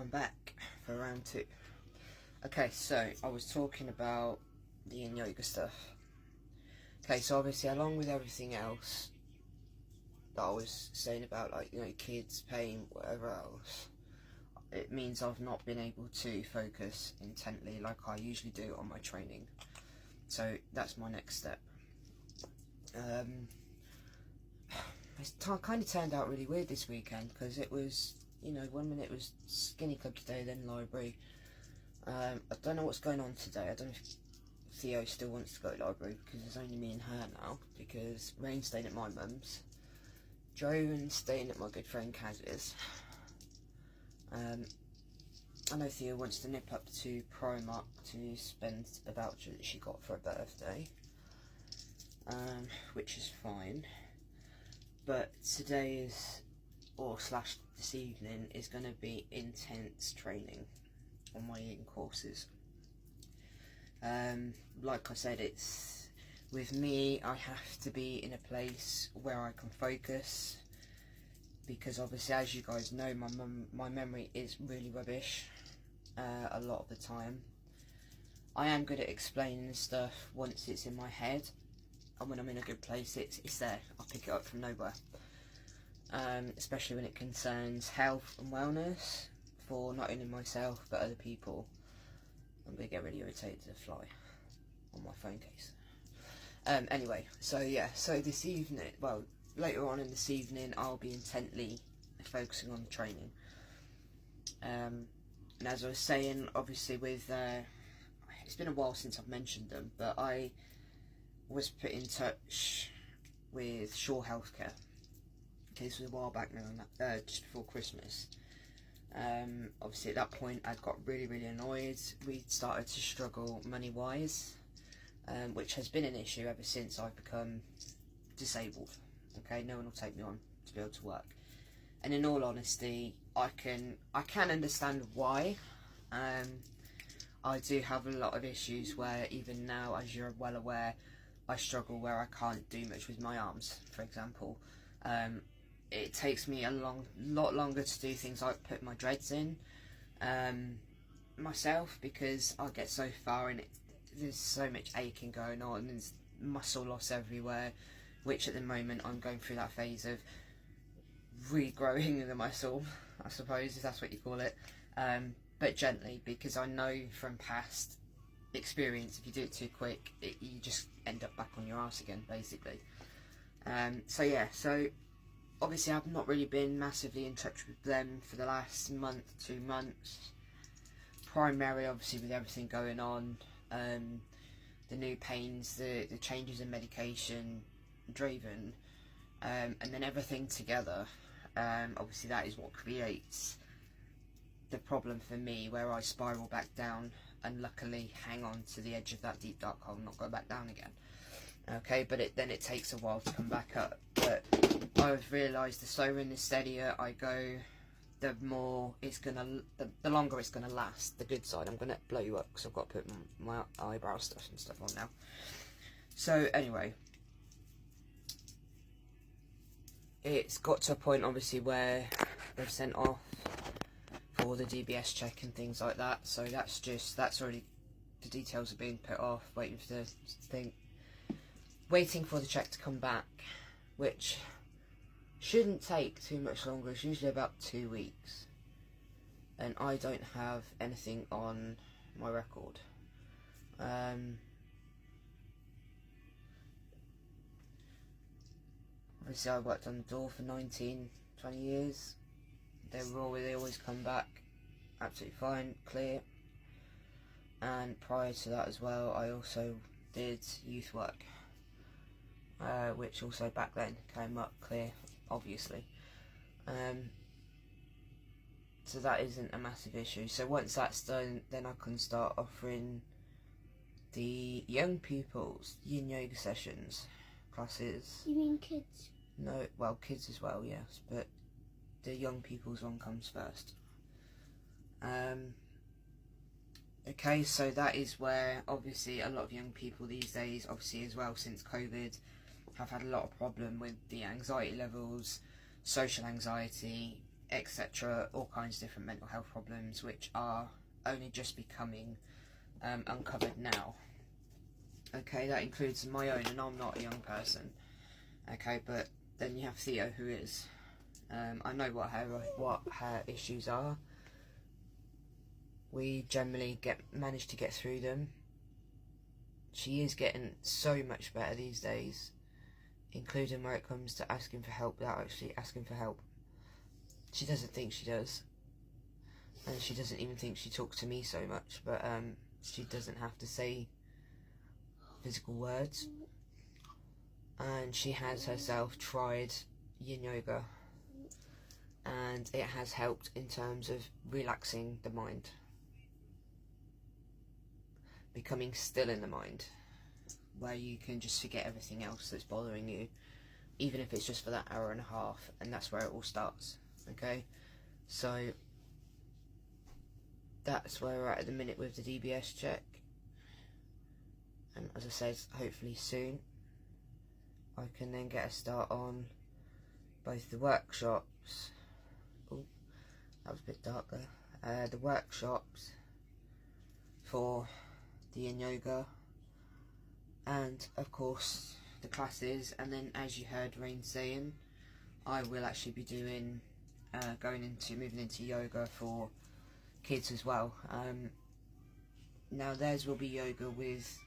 I'm back for round 2. Okay, so I was talking about the yin yoga stuff. Okay, so obviously along with everything else that I was saying about, like, you know, kids, pain, whatever else, it means I've not been able to focus intently like I usually do on my training. So that's my next step. It kind of turned out really weird this weekend because it was, you know, 1 minute it was skinny club today, then library. I don't know what's going on today. I don't know if Theo still wants to go to library because it's only me and her now, because Rain's staying at my mum's, Joan's staying at my good friend Kaz's. I know Theo wants to nip up to Primark to spend a voucher that she got for her birthday, which is fine. But today is, or slash this evening, is going to be intense training on my yin courses. Like I said, it's, with me, I have to be in a place where I can focus, because obviously, as you guys know, my memory is really rubbish a lot of the time. I am good at explaining stuff once it's in my head, and when I'm in a good place, it's there. I'll pick it up from nowhere. Especially when it concerns health and wellness for not only myself but other people. I'm going to get really irritated to fly on my phone case. Anyway, so yeah, so this evening, well, later on in this evening, I'll be intently focusing on training. And as I was saying, obviously with, it's been a while since I've mentioned them, but I was put in touch with Shaw Healthcare. Okay, this was a while back now, just before Christmas. Obviously at that point I'd got really annoyed. We'd started to struggle money-wise, which has been an issue ever since I've become disabled. Okay, no one will take me on to be able to work. And in all honesty, I can understand why. I do have a lot of issues where even now, as you're well aware, I struggle where I can't do much with my arms, for example. It takes me a lot longer to do things like put my dreads in myself, because I get so far in it. There's so much aching going on, there's muscle loss everywhere, which at the moment I'm going through that phase of regrowing the muscle, I suppose, if that's what you call it, but gently, because I know from past experience, if you do it too quick, you just end up back on your ass again, basically. So yeah, so obviously I've not really been massively in touch with them for the last month, 2 months, primarily obviously with everything going on, the new pains, the changes in medication driven, and then everything together. Obviously that is what creates the problem for me, where I spiral back down and luckily hang on to the edge of that deep dark hole and not go back down again. Okay, but then it takes a while to come back up. But I've realised the slower and the steadier I go, the more it's gonna, the longer it's gonna last. The good side. I'm gonna blow you up because I've got to put my eyebrow stuff and stuff on now. So anyway, it's got to a point obviously where they've sent off for the DBS check and things like that. So that's already, the details are being put off, waiting for the thing. Waiting for the check to come back, which shouldn't take too much longer. It's usually about 2 weeks, and I don't have anything on my record. Obviously I worked on the door for 19-20 years. They always come back absolutely fine, clear. And prior to that as well, I also did youth work, which also back then came up clear, obviously. So that isn't a massive issue. So once that's done, then I can start offering the young pupils yin yoga sessions, classes. You mean kids? No, well, kids as well, yes, but the young people's one comes first. Okay, so that is where obviously a lot of young people these days, obviously as well since COVID, have had a lot of problem with the anxiety levels, social anxiety, etc. All kinds of different mental health problems which are only just becoming uncovered now. Okay, that includes my own, and I'm not a young person. Okay, but then you have Theo, who is. I know what her issues are. We generally manage to get through them. She is getting so much better these days, including where it comes to asking for help without actually asking for help. She doesn't think she does, and she doesn't even think she talks to me so much, but she doesn't have to say physical words. And she has herself tried yin yoga, and it has helped in terms of relaxing the mind, becoming still in the mind, where you can just forget everything else that's bothering you, even if it's just for that hour and a half, and that's where it all starts. Okay, so that's where we're at the minute with the DBS check, and as I said, hopefully soon I can then get a start on both the workshops. Oh, that was a bit dark there. The workshops for the yin yoga, and of course the classes. And then, as you heard Rain saying, I will actually be doing moving into yoga for kids as well. Now theirs will be yoga with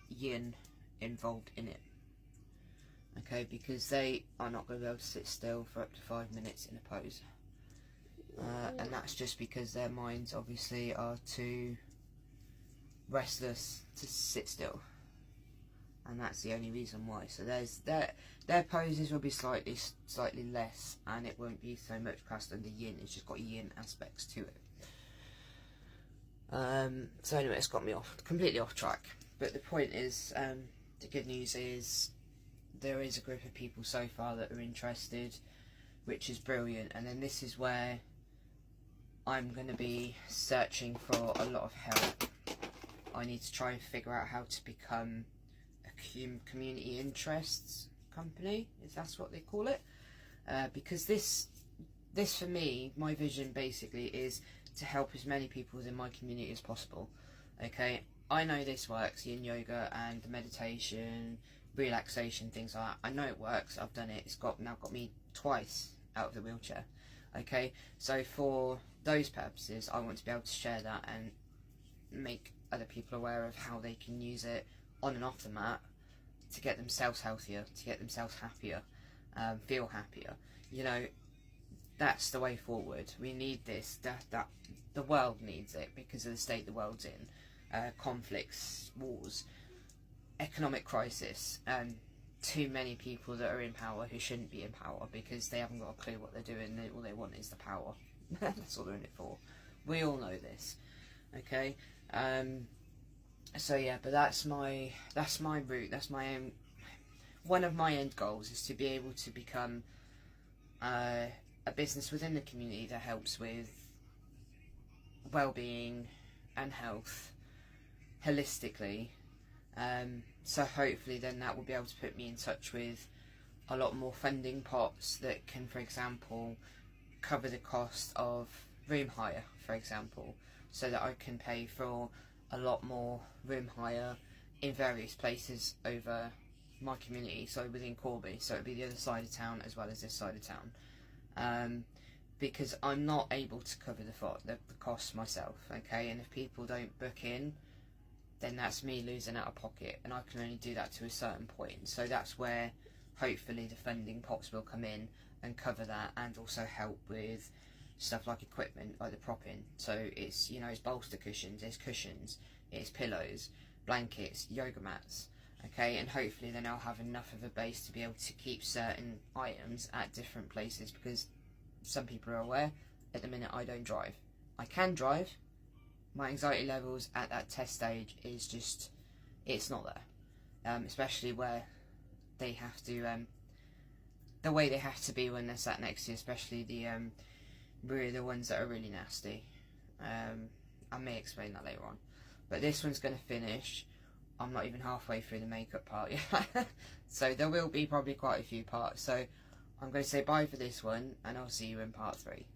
yin involved in it. Okay, because they are not going to be able to sit still for up to 5 minutes in a pose. And that's just because their minds obviously are too restless to sit still. And that's the only reason why. So their poses will be slightly less, and it won't be so much classed under yin. It's just got yin aspects to it. So anyway, it's got me completely off track. But the point is, the good news is there is a group of people so far that are interested, which is brilliant. And then this is where I'm going to be searching for a lot of help. I need to try and figure out how to become a community interests company, if that's what they call it. Because this for me, my vision basically is to help as many people within my community as possible. Okay, I know this works, yin yoga and the meditation, relaxation, things like that. I know it works. I've done it. It's now got me twice out of the wheelchair. Okay, so for those purposes, I want to be able to share that and make other people aware of how they can use it on and off the mat to get themselves healthier, to get themselves happier, feel happier. You know, that's the way forward. We need this. That the world needs it because of the state the world's in. Conflicts, wars, economic crisis, and too many people that are in power who shouldn't be in power because they haven't got a clue what they're doing. All they want is the power. That's all they're in it for. We all know this. Okay. So yeah, but that's my route. That's my own. One of my end goals is to be able to become a business within the community that helps with well-being and health holistically. So hopefully then that will be able to put me in touch with a lot more funding pots that can, for example, cover the cost of room hire, for example, so that I can pay for a lot more room hire in various places over my community, so within Corby, so it'd be the other side of town as well as this side of town, because I'm not able to cover the costs myself, okay, and if people don't book in, then that's me losing out of pocket, and I can only do that to a certain point. So that's where hopefully the funding pots will come in and cover that, and also help with stuff like equipment, like the propping. So it's, you know, it's bolster cushions, it's pillows, blankets, yoga mats, okay, and hopefully then I'll have enough of a base to be able to keep certain items at different places, because some people are aware, at the minute I don't drive. I can drive. My anxiety levels at that test stage is just, it's not there. Especially where they have to, the way they have to be when they're sat next to you, especially the ones that are really nasty. I may explain that later on. But this one's going to finish. I'm not even halfway through the makeup part yet. So there will be probably quite a few parts. So I'm going to say bye for this one, and I'll see you in part 3.